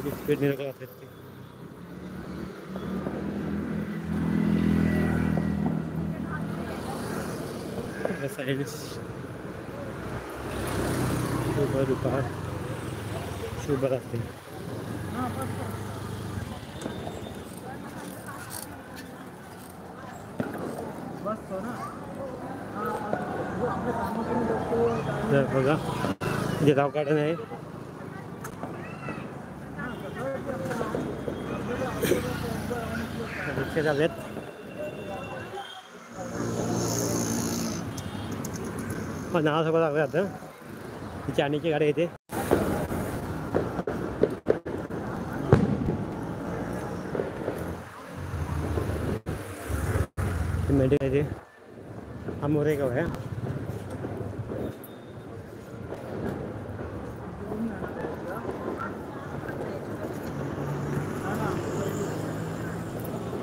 Speed नहीं रखा सकते। शुभ दुपार, शुभ रात्री। बघा जे राव गार्डन आहे रिक्षा झालेत। नाव सगळं लागलं आता चायनीची गाडी येते। मेडिकल आहे हा मोरेगाव आहे।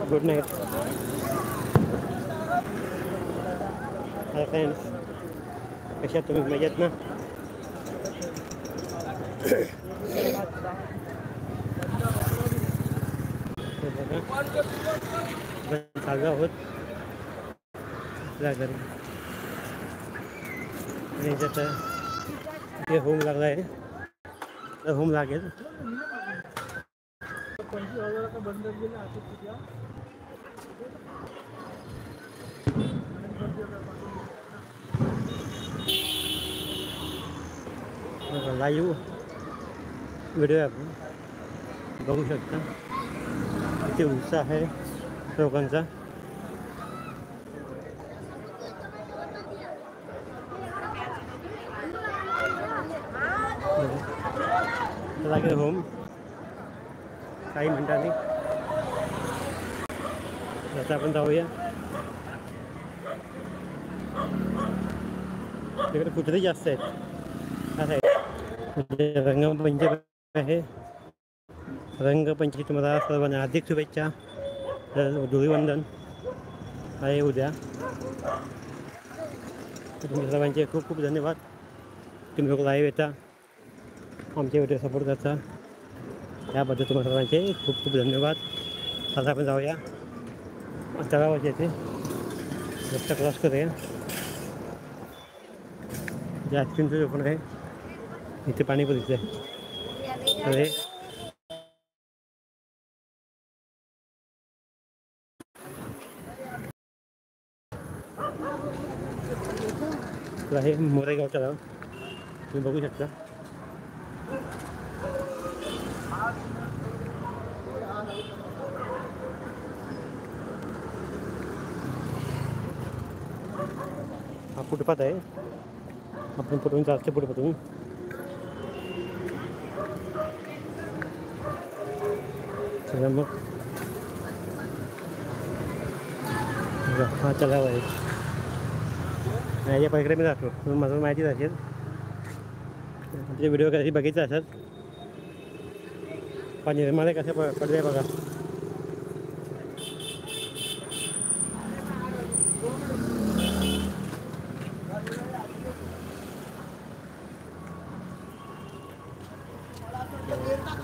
गुड नाईट फ्रेंड्स, कशा तुम्ही मजेत ना? चालू आहोत हे होम लागला आहे तर होम लागेल। लाईव्ह व्हिडिओ आपण बघू शकता, किती उत्साह आहे लोकांचा। लागेल होम काही मिनिटांनी, आता आपण जाऊया। तिकडे कुत्रे जास्त आहेत असं आहे। रंगपंचमी आहे, रंगपंचमी तुम्हाला सर्वांना हार्दिक शुभेच्छा। धुळीवंदन आहे उद्या। तुम्ही सर्वांचे खूप खूप धन्यवाद। तुम्ही लोक लाईव्ह येता, आमचे व्हिडिओ सपोर्ट करता, याबद्दल तुम्हाला सर्वांचे खूप खूप धन्यवाद। आता आपण जाऊया तलावाच्या इथे, रस्ता क्रॉस करूया। जे आईस्क्रीमचं दुकान आहे इथे पाणीपुरीचं आहे। हे मोरेगावचं गाव तुम्ही बघू शकता। हा फुटपाथ आहे, आपण पुढून जास्त फुटपाथून चला मग हा तलाव आहे। या पलीकडे मी जातो, माझं माहितीच असेल, आपले व्हिडिओ कधी बघितले असेल। पण निर्माण कसे पडले बघा।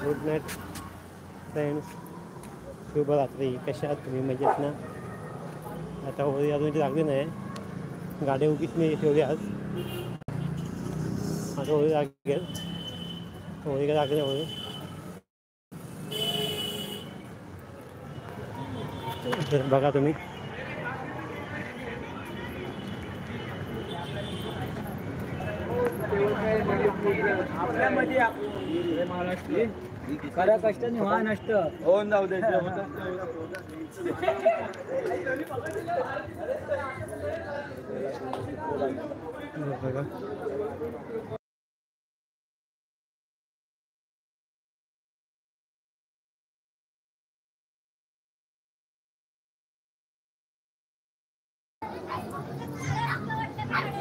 गुड नाईट फ्रेंड्स, शुभ रात्री। कशा आहात तुम्ही मजेत ना? आता होळी अजून इथे लागली नाही, गाडी उगीच मी ठेवली आज। आता होळी लागेल, होळी काय लागली होळी बघा तुम्ही। आपल्यामध्ये महाराष्ट्र खरं कष्ट निव्हा नष्ट होऊन जाऊ दे।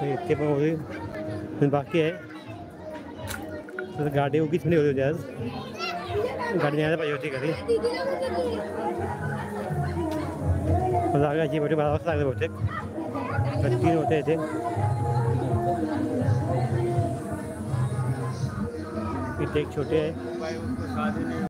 इतके पण होते बाकी आहे, तर गाडी उगीच ठेवली होती आज, गाडी न्यायला पाहिजे होती घरी। लागायची बहुतेक 12 वाजता लागले बहुतेक, 3 होते इथे। इथे एक छोटे आहे।